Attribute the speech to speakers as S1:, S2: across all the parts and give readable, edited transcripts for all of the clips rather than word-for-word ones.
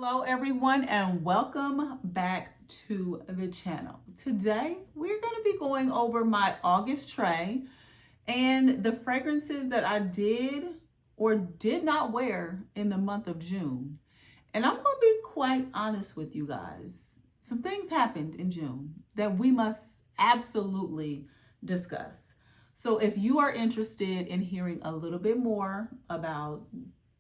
S1: Hello everyone and welcome back to the channel. Today we're going to be going over my August tray and the fragrances that I did or did not wear in the month of June. And I'm going to be quite honest with you guys. Some things happened in June that we must absolutely discuss. So if you are interested in hearing a little bit more about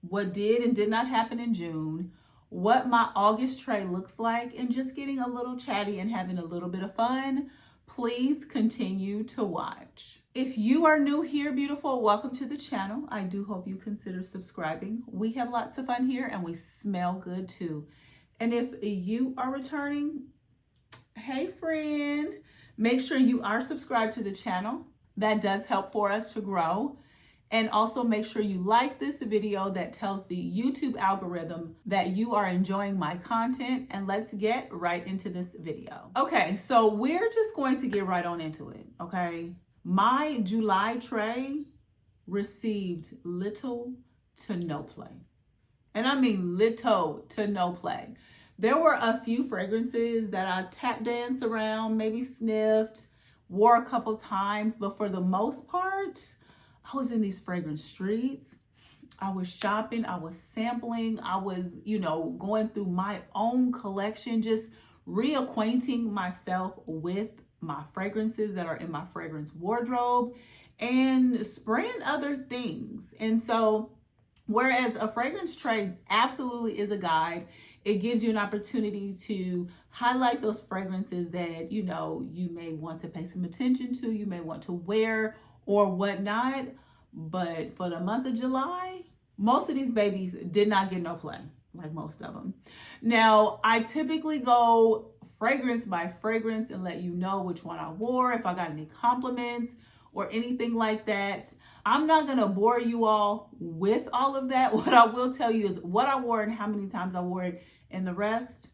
S1: what did and did not happen in June, what my August tray looks like, and just getting a little chatty and having a little bit of fun, please continue to watch. If you are new here, beautiful, welcome to the channel. I do hope you consider subscribing. We have lots of fun here and we smell good too. And if you are returning, hey friend, make sure you are subscribed to the channel. That does help for us to grow. And also make sure you like this video. That tells the YouTube algorithm that you are enjoying my content. And let's get right into this video. Okay, so we're just going to get right on into it, okay? My July tray received little to no play. And I mean little to no play. There were a few fragrances that I tap danced around, maybe sniffed, wore a couple times, but for the most part, I was in these fragrance streets. I was shopping, I was sampling, I was, going through my own collection, just reacquainting myself with my fragrances that are in my fragrance wardrobe and spraying other things. And so, whereas a fragrance tray absolutely is a guide, it gives you an opportunity to highlight those fragrances that, you may want to pay some attention to, you may want to wear or whatnot. But for the month of July, most of these babies did not get no play, like most of them. Now, I typically go fragrance by fragrance and let you know which one I wore, if I got any compliments or anything like that. I'm not going to bore you all with all of that. What I will tell you is what I wore and how many times I wore it, and the rest,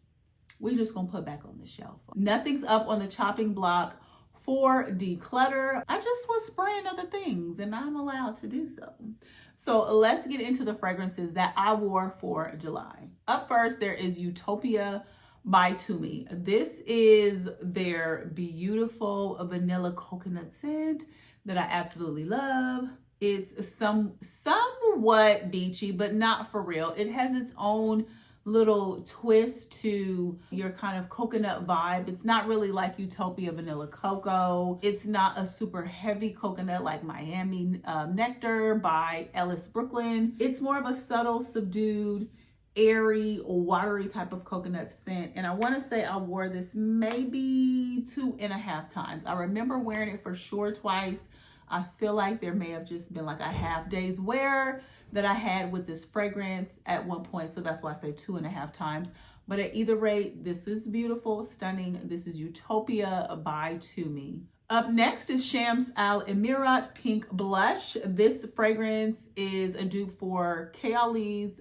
S1: we just going to put back on the shelf. Nothing's up on the chopping block for declutter. I just was spraying other things and I'm allowed to do so. So let's get into the fragrances that I wore for July. Up first, there is Utopia by Tumi. This is their beautiful vanilla coconut scent that I absolutely love. It's somewhat beachy, but not for real. It has its own little twist to your kind of coconut vibe. It's not really like Utopia Vanilla Cocoa. It's not a super heavy coconut like Miami Nectar by Ellis Brooklyn. It's more of a subtle, subdued, airy, watery type of coconut scent. And I want to say I wore this maybe 2.5 times. I remember wearing it for sure twice. I feel like there may have just been like a half day's wear that I had with this fragrance at one point. So that's why I say 2.5 times. But at either rate, this is beautiful, stunning. This is Utopia by Tumi. Up next is Shams Al Emirat Pink Blush. This fragrance is a dupe for Kayali's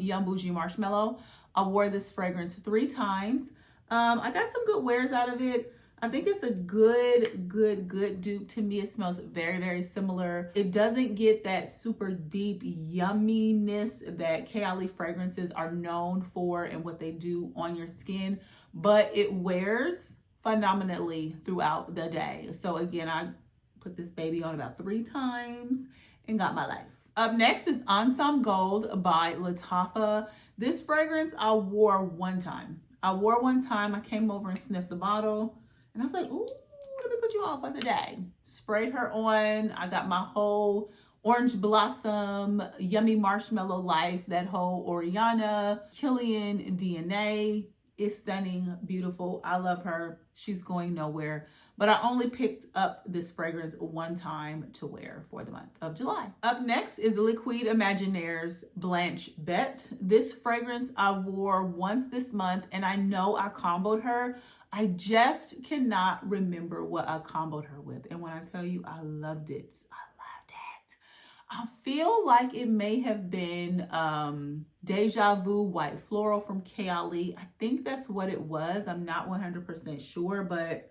S1: Young Bougie Marshmallow. I wore this fragrance 3 times. I got some good wears out of it. I think it's a good dupe. To me, it smells very, very similar. It doesn't get that super deep yumminess that Kayali fragrances are known for and what they do on your skin, but it wears phenomenally throughout the day. So again, I put this baby on about 3 times and got my life. Up next is Ensemble Gold by Lattafa. This fragrance I wore 1 time. I came over and sniffed the bottle. And I was like, ooh, let me put you on for the day. Sprayed her on. I got my whole orange blossom, yummy marshmallow life, that whole Oriana, Killian DNA is stunning, beautiful. I love her. She's going nowhere. But I only picked up this fragrance 1 time to wear for the month of July. Up next is Liquid Imaginaire's Blanche Bette. This fragrance I wore once this month, and I know I comboed her. I just cannot remember what I comboed her with. And when I tell you, I loved it. I feel like it may have been Deja Vu White Floral from Kayali. I think that's what it was. I'm not 100% sure, but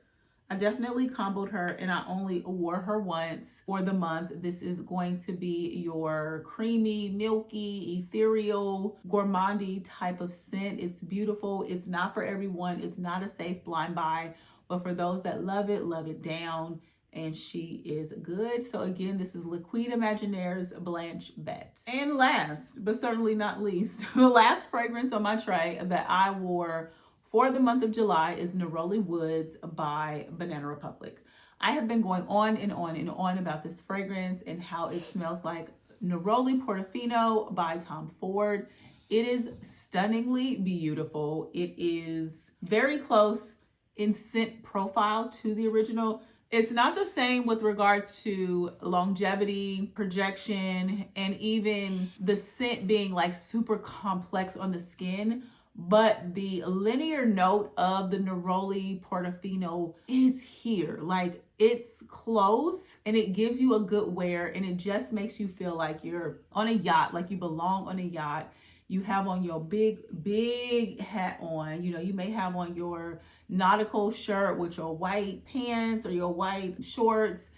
S1: I definitely comboed her and I only wore her once for the month. This is going to be your creamy, milky, ethereal, gourmandy type of scent. It's beautiful. It's not for everyone. It's not a safe blind buy, but for those that love it down. And she is good. So again, this is Liquid Imaginaire's Blanche Bette. And last, but certainly not least, the last fragrance on my tray that I wore for the month of July is Neroli Woods by Banana Republic. I have been going on and on and on about this fragrance and how it smells like Neroli Portofino by Tom Ford. It is stunningly beautiful. It is very close in scent profile to the original. It's not the same with regards to longevity, projection, and even the scent being like super complex on the skin. But the linear note of the Neroli Portofino is here. Like, it's close and it gives you a good wear and it just makes you feel like you're on a yacht, like you belong on a yacht. You have on your big hat on. You know, you may have on your nautical shirt with your white pants or your white shorts,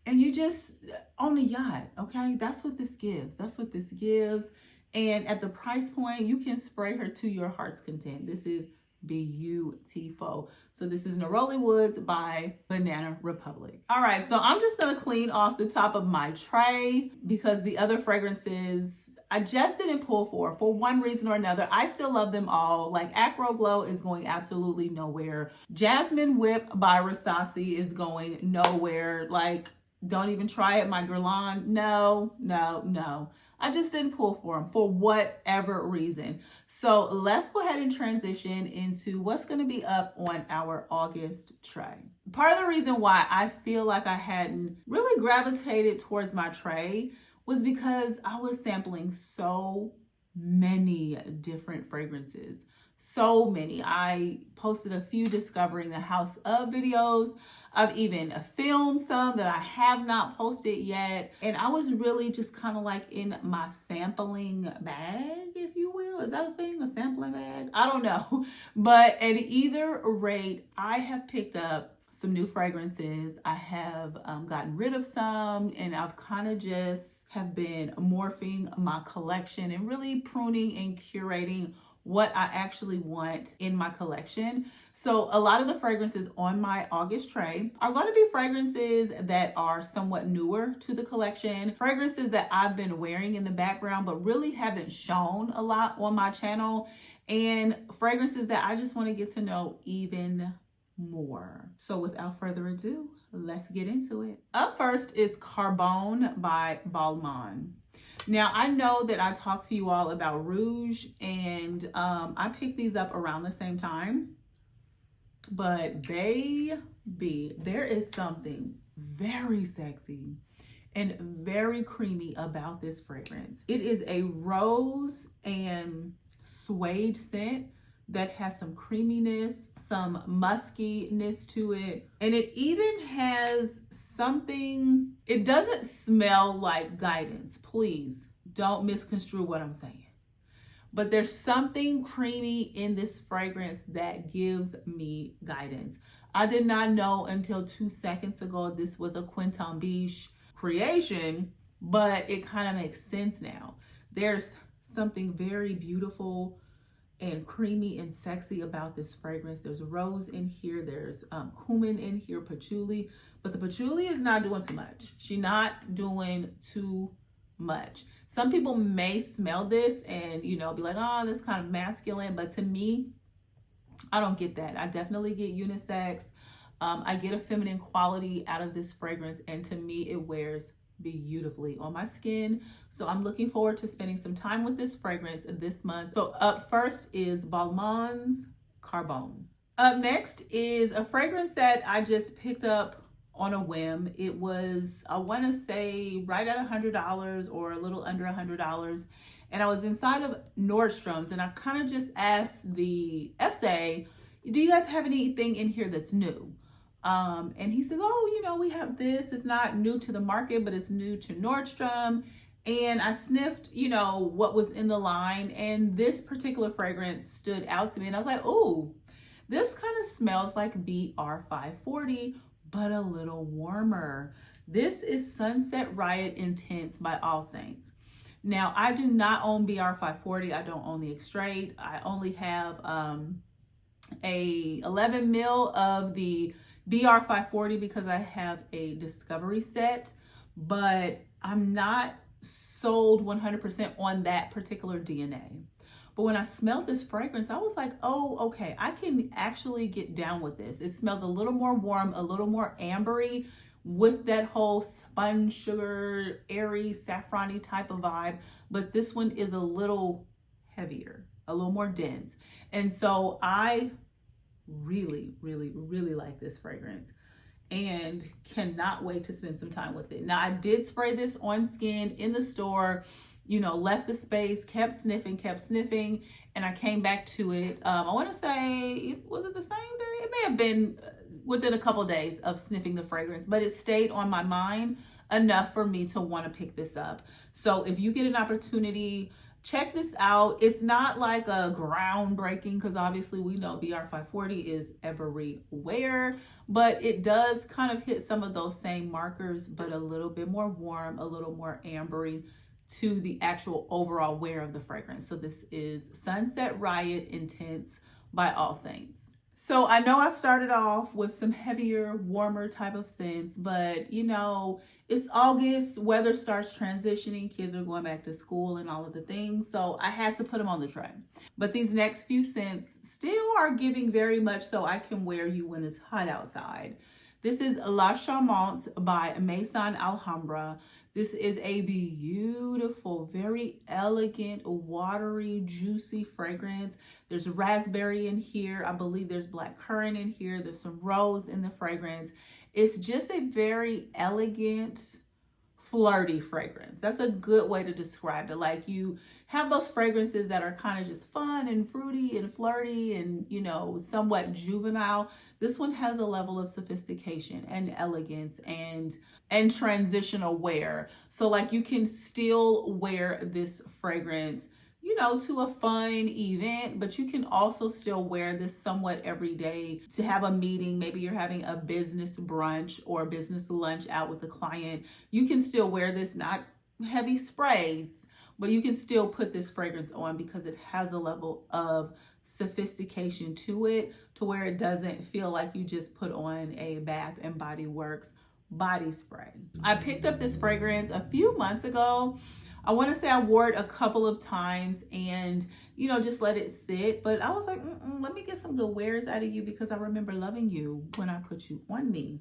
S1: and you just on a yacht, okay? That's what this gives. That's what this gives. And at the price point, you can spray her to your heart's content. This is beautiful. So this is Neroli Woods by Banana Republic. All right, so I'm just gonna clean off the top of my tray because the other fragrances I just didn't pull for one reason or another. I still love them all. Like Acro Glow is going absolutely nowhere. Jasmine Whip by Rasasi is going nowhere. Like, don't even try it. My Guerlain, no. I just didn't pull for them for whatever reason. So let's go ahead and transition into what's going to be up on our August tray. Part of the reason why I feel like I hadn't really gravitated towards my tray was because I was sampling so many different fragrances. So many. I posted a few discovering the house of videos. I've even filmed some that I have not posted yet. And I was really just kind of like in my sampling bag, if you will. Is that a thing? A sampling bag? I don't know. But at either rate, I have picked up some new fragrances. I have gotten rid of some, and I've kind of just have been morphing my collection and really pruning and curating what I actually want in my collection. So a lot of the fragrances on my August tray are going to be fragrances that are somewhat newer to the collection, fragrances that I've been wearing in the background but really haven't shown a lot on my channel, and fragrances that I just want to get to know even more. So without further ado, let's get into it. Up first is Carbone by Balmain. Now, I know that I talked to you all about Rouge, and I picked these up around the same time. But baby, there is something very sexy and very creamy about this fragrance. It is a rose and suede scent that has some creaminess, some muskiness to it. And it even has something, it doesn't smell like guidance. Please don't misconstrue what I'm saying. But there's something creamy in this fragrance that gives me guidance. I did not know until 2 seconds ago this was a Quentin Biche creation, but it kind of makes sense now. There's something very beautiful and creamy and sexy about this fragrance. There's rose in here, there's cumin in here, patchouli, but the patchouli is not doing too much. She's not doing too much. Some people may smell this and, you know, be like, oh, this kind of masculine, but to me, I don't get that. I definitely get unisex. I get a feminine quality out of this fragrance, and to me, it wears beautifully on my skin. So I'm looking forward to spending some time with this fragrance this month. So up first is Balmain's Carbone. Up next is a fragrance that I just picked up on a whim. It was, I want to say, right at $100 or a little under $100. And I was inside of Nordstrom's, and I kind of just asked the SA, do you guys have anything in here that's new? And he says, oh, you know, we have this. It's not new to the market, but it's new to Nordstrom. And I sniffed, you know, what was in the line, and this particular fragrance stood out to me. And I was like, oh, This kind of smells like BR540, but a little warmer. This is Sunset Riot Intense by All Saints. Now, I do not own BR540. I don't own the extrait. I only have a 11 mil of the BR540 because I have a discovery set, but I'm not sold 100% on that particular DNA. But when I smelled this fragrance, I was like, oh, okay, I can actually get down with this. It smells a little more warm, a little more ambery with that whole sponge sugar, airy, saffrony type of vibe. But this one is a little heavier, a little more dense. And so I really, really, really like this fragrance and cannot wait to spend some time with it. Now, I did spray this on skin in the store, left the space, kept sniffing, and I came back to it. I want to say, was it the same day? It may have been within a couple of days of sniffing the fragrance, but it stayed on my mind enough for me to want to pick this up. So if you get an opportunity, check this out. It's not like a groundbreaking, because obviously we know BR540 is everywhere, but it does kind of hit some of those same markers, but a little bit more warm, a little more ambery to the actual overall wear of the fragrance. So this is Sunset Riot Intense by All Saints. So I know I started off with some heavier, warmer type of scents, but it's August, weather starts transitioning, kids are going back to school and all of the things. So I had to put them on the tray. But these next few scents still are giving very much so I can wear you when it's hot outside. This is La Charmante by Maison Alhambra. This is a beautiful, very elegant, watery, juicy fragrance. There's raspberry in here. I believe there's black currant in here. There's some rose in the fragrance. It's just a very elegant, flirty fragrance. That's a good way to describe it. Like, you have those fragrances that are kind of just fun and fruity and flirty and, somewhat juvenile. This one has a level of sophistication and elegance and transitional wear. So like, you can still wear this fragrance, to a fun event, but you can also still wear this somewhat every day to have a meeting. Maybe you're having a business brunch or a business lunch out with a client. You can still wear this, not heavy sprays, but you can still put this fragrance on because it has a level of sophistication to it, to where it doesn't feel like you just put on a Bath and Body Works body spray. I picked up this fragrance a few months ago. I want to say I wore it a couple of times and, just let it sit. But I was like, let me get some good wears out of you because I remember loving you when I put you on me.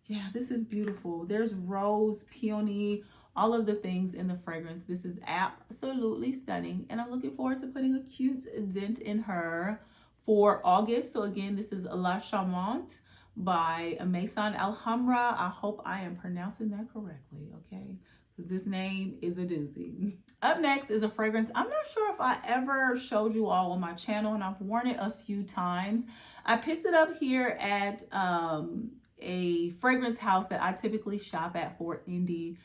S1: Yeah, this is beautiful. There's rose, peony, all of the things in the fragrance. This is absolutely stunning. And I'm looking forward to putting a cute dent in her for August. So again, this is La Charmante by Maison Alhambra. I hope I am pronouncing that correctly, okay? Because this name is a doozy. Up next is a fragrance I'm not sure if I ever showed you all on my channel, and I've worn it a few times. I picked it up here at a fragrance house that I typically shop at for indie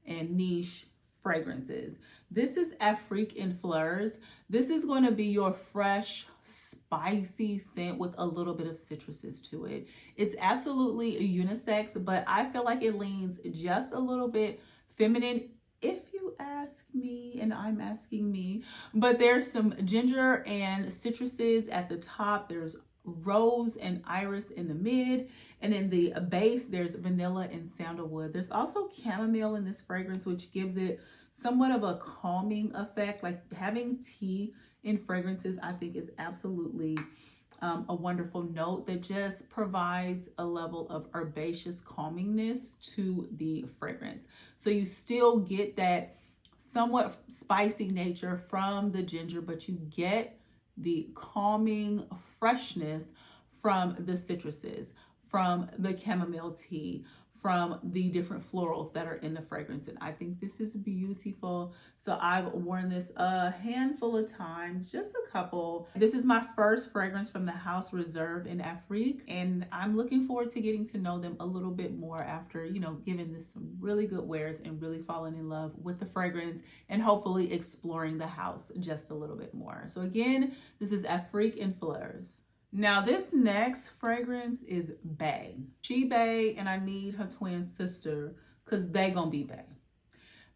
S1: and niche fragrances. This is Afrique in Fleurs. This is going to be your fresh, spicy scent with a little bit of citruses to it. It's absolutely unisex, but I feel like it leans just a little bit feminine, if you ask me, and I'm asking me. But there's some ginger and citruses at the top. There's rose and iris in the mid, and in the base there's vanilla and sandalwood. There's also chamomile in this fragrance, which gives it somewhat of a calming effect. Like, having tea in fragrances, I think, is absolutely a wonderful note that just provides a level of herbaceous calmingness to the fragrance. So you still get that somewhat spicy nature from the ginger, but you get the calming freshness from the citruses, from the chamomile tea, from the different florals that are in the fragrance. And I think this is beautiful. So I've worn this a handful of times, just a couple. This is my first fragrance from the house Reserve in Afrique, and I'm looking forward to getting to know them a little bit more after, giving this some really good wears and really falling in love with the fragrance and hopefully exploring the house just a little bit more. So again, this is Afrique in Fleurs. Now this next fragrance is Bae. She Bae, and I need her twin sister because they gonna be Bae.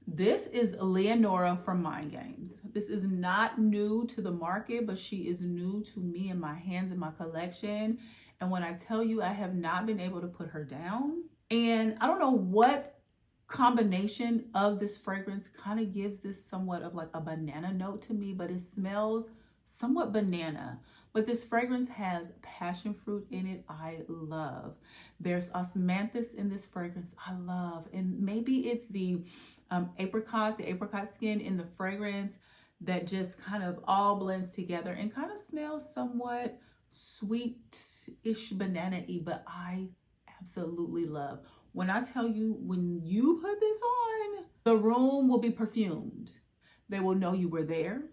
S1: This is Leonora from Mind Games. This is not new to the market, but she is new to me and my hands in my collection. And when I tell you, I have not been able to put her down. And I don't know what combination of this fragrance kind of gives this somewhat of like a banana note to me, but it smells somewhat banana. But this fragrance has passion fruit in it. I love. There's osmanthus in this fragrance. I love. And maybe it's the apricot skin in the fragrance that just kind of all blends together and kind of smells somewhat sweet-ish banana-y, but I absolutely love. When I tell you, when you put this on, the room will be perfumed. They will know you were there.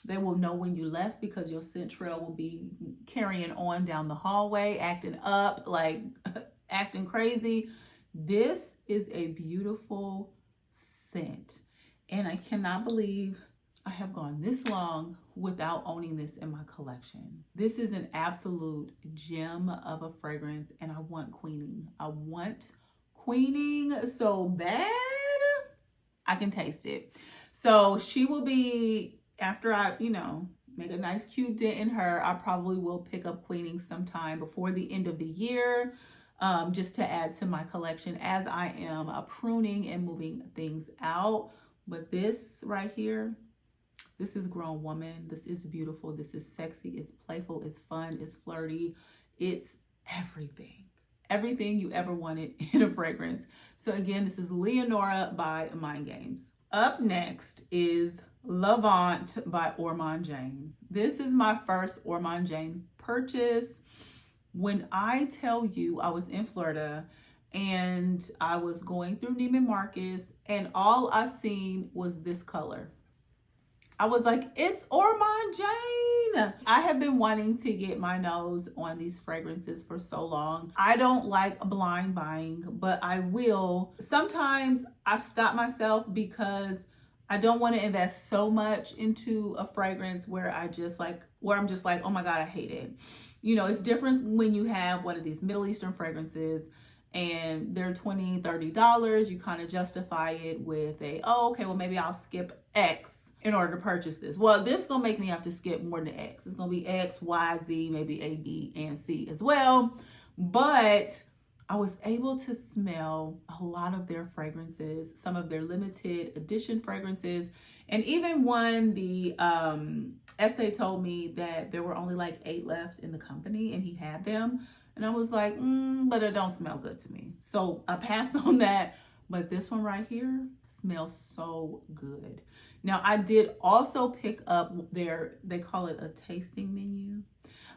S1: They will know when you left because your scent trail will be carrying on down the hallway, acting up, like acting crazy. This is a beautiful scent. And I cannot believe I have gone this long without owning this in my collection. This is an absolute gem of a fragrance, and I want queening. I want queening so bad. I can taste it. So she will be, after I, make a nice cute dent in her, I probably will pick up queening sometime before the end of the year, just to add to my collection as I am pruning and moving things out. But this right here, this is grown woman. This is beautiful. This is sexy. It's playful. It's fun. It's flirty. It's everything. Everything you ever wanted in a fragrance. So again, this is Leonora by Mind Games. Up next is Levant by Ormond Jane. This is my first Ormond Jane purchase. When I tell you I was in Florida and I was going through Neiman Marcus and all I seen was this color, I was like, it's Ormond Jane. I have been wanting to get my nose on these fragrances for so long. I don't like blind buying, but I will. Sometimes I stop myself because I don't want to invest so much into a fragrance where I'm just like, oh my God, I hate it. It's different when you have one of these Middle Eastern fragrances and they're $20, $30. You kind of justify it with okay, well, maybe I'll skip X in order to purchase this. Well, this is going to make me have to skip more than X. It's going to be X, Y, Z, maybe A, B, and C as well. But I was able to smell a lot of their fragrances, some of their limited edition fragrances. And even when the essay told me that there were only like 8 left in the company and he had them. And I was like, but it don't smell good to me. So I passed on that. But this one right here smells so good. Now, I did also pick up they call it a tasting menu.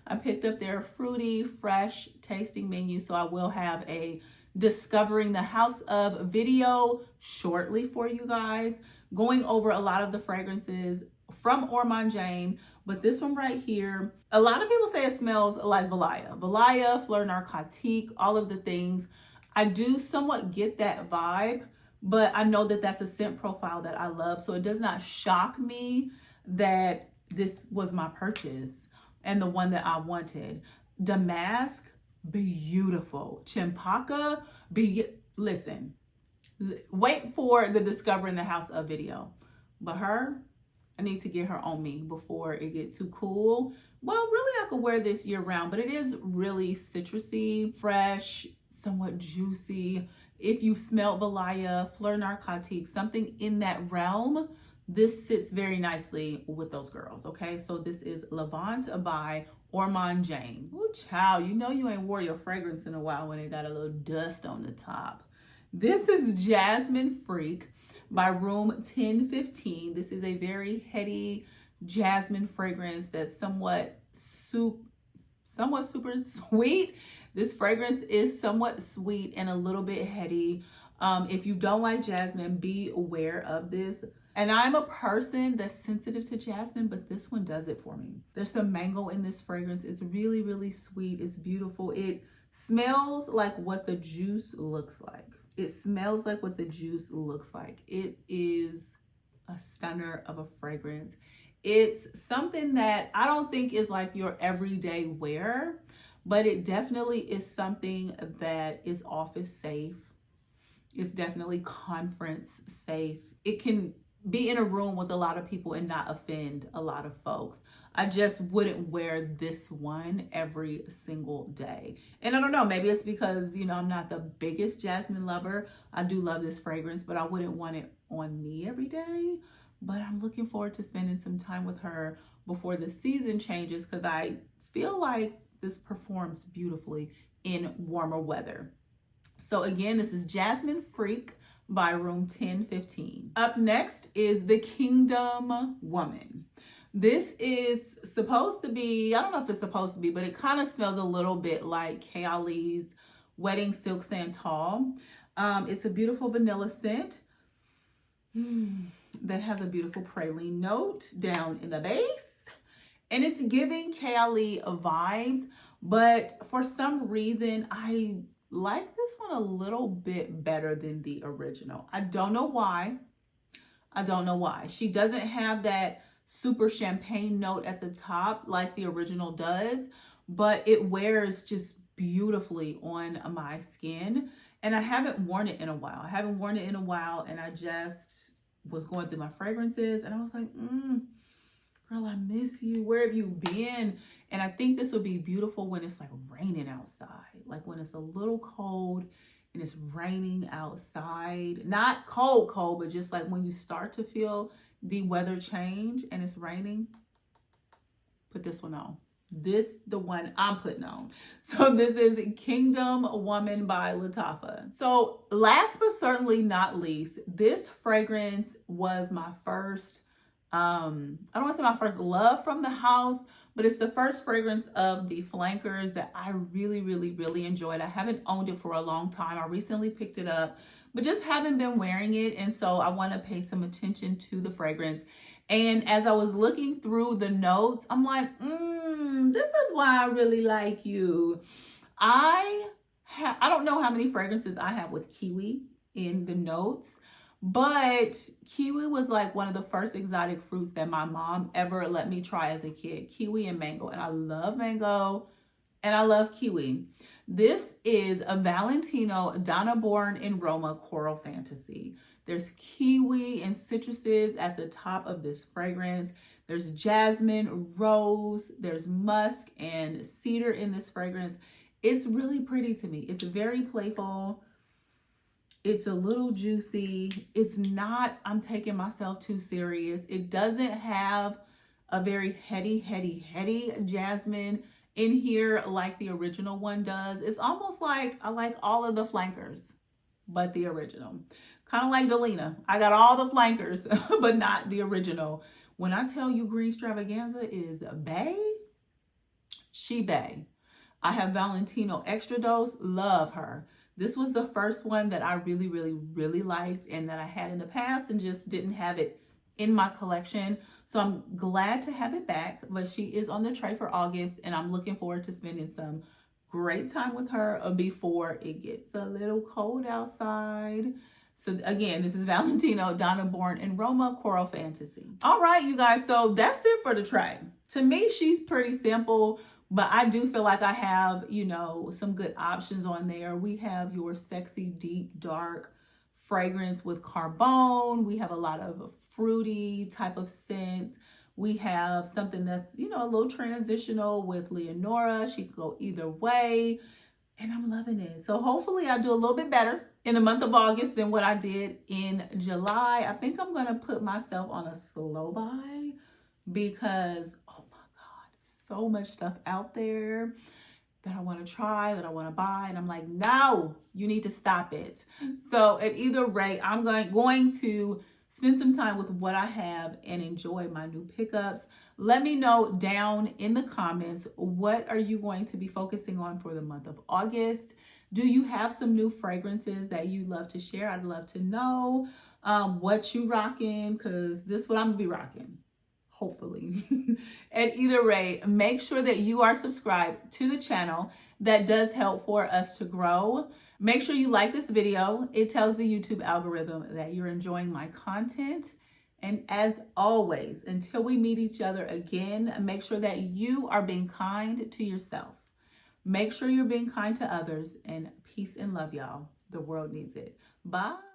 S1: I picked up their fruity, fresh tasting menu. So I will have a Discovering the House of video shortly for you guys, going over a lot of the fragrances from Ormond Jane. But this one right here, a lot of people say it smells like Valaya, Fleurs Narcotique, all of the things. I do somewhat get that vibe, but I know that that's a scent profile that I love. So it does not shock me that this was my purchase and the one that I wanted. Damask, beautiful. Chimpaka, listen, wait for the Discovering the House of video. But her, I need to get her on me before it gets too cool. Well, really, I could wear this year round, but it is really citrusy, fresh, somewhat juicy. If you've smelled Valaya, Fleurs Narcotique, something in that realm, this sits very nicely with those girls, okay? So this is Levant by Ormond Jane. Ooh, child, you ain't wore your fragrance in a while when it got a little dust on the top. This is Jasmine Freak by Room 1015. This is a very heady jasmine fragrance that's somewhat super sweet. This fragrance is somewhat sweet and a little bit heady. If you don't like jasmine, be aware of this. And I'm a person that's sensitive to jasmine, but this one does it for me. There's some mango in this fragrance. It's really, really sweet. It's beautiful. It smells like what the juice looks like. It smells like what the juice looks like. It is a stunner of a fragrance. It's something that I don't think is like your everyday wear, but it definitely is something that is office safe. It's definitely conference safe. It can be in a room with a lot of people and not offend a lot of folks. I just wouldn't wear this one every single day. And I don't know, maybe it's because, I'm not the biggest Jasmine lover. I do love this fragrance, but I wouldn't want it on me every day. But I'm looking forward to spending some time with her before the season changes, because I feel like this performs beautifully in warmer weather. So again, this is Jasmine Freak by Room 1015. Up next is the Kingdom Woman. This is supposed to be, I don't know if it's supposed to be, but it kind of smells a little bit like Kayali's Wedding Silk Santal. It's a beautiful vanilla scent that has a beautiful praline note down in the base. And it's giving Kayali vibes, but for some reason, I like this one a little bit better than the original. I don't know why. She doesn't have that super champagne note at the top like the original does, but it wears just beautifully on my skin. And I haven't worn it in a while. And I just was going through my fragrances and I was like, girl, I miss you. Where have you been? And I think this would be beautiful when it's like raining outside, like when it's a little cold and it's raining outside. Not cold, but just like when you start to feel the weather change and it's raining. Put this one on. The one I'm putting on. So this is Kingdom Woman by Lattafa. So last but certainly not least, this fragrance was my first, I don't want to say my first love from the house, but it's the first fragrance of the flankers that I really, really, really enjoyed. I haven't owned it for a long time. I recently picked it up, but just haven't been wearing it. And so I want to pay some attention to the fragrance. And as I was looking through the notes, I'm like, this is why I really like you. I don't know how many fragrances I have with kiwi in the notes, but kiwi was like one of the first exotic fruits that my mom ever let me try as a kid. Kiwi and mango. And I love mango and I love kiwi. This is a Valentino Donna Born in Roma Coral Fantasy. There's kiwi and citruses at the top of this fragrance. There's jasmine, rose, there's musk and cedar in this fragrance. It's really pretty to me. It's very playful. It's a little juicy. It's not, I'm taking myself too serious. It doesn't have a very heady jasmine in here like the original one does. It's almost like I like all of the flankers, but the original. Kind of like Delina. I got all the flankers, but not the original. When I tell you Green Extravaganza is bae, she bae. I have Valentino Extra Dose, love her. This was the first one that I really, really, really liked and that I had in the past and just didn't have it in my collection. So I'm glad to have it back, but she is on the tray for August and I'm looking forward to spending some great time with her before it gets a little cold outside. So again, this is Valentino Donna Born in Roma Coral Fantasy. All right, you guys, so that's it for the tray. To me, she's pretty simple, but I do feel like I have, some good options on there. We have your sexy, deep, dark fragrance with carbone. We have a lot of fruity type of scents. We have something that's, a little transitional with Leonora. She could go either way. And I'm loving it. So hopefully I do a little bit better in the month of August than what I did in July. I think I'm going to put myself on a slow buy because, oh my God, so much stuff out there that I want to try, that I want to buy. And I'm like, no, you need to stop it. So at either rate, I'm going to spend some time with what I have and enjoy my new pickups. Let me know down in the comments, what are you going to be focusing on for the month of August? Do you have some new fragrances that you love to share? I'd love to know what you rocking, because this is what I'm gonna be rocking, hopefully. At either rate, make sure that you are subscribed to the channel. That does help for us to grow. Make sure you like this video. It tells the YouTube algorithm that you're enjoying my content. And as always, until we meet each other again, make sure that you are being kind to yourself. Make sure you're being kind to others, and peace and love, y'all. The world needs it. Bye.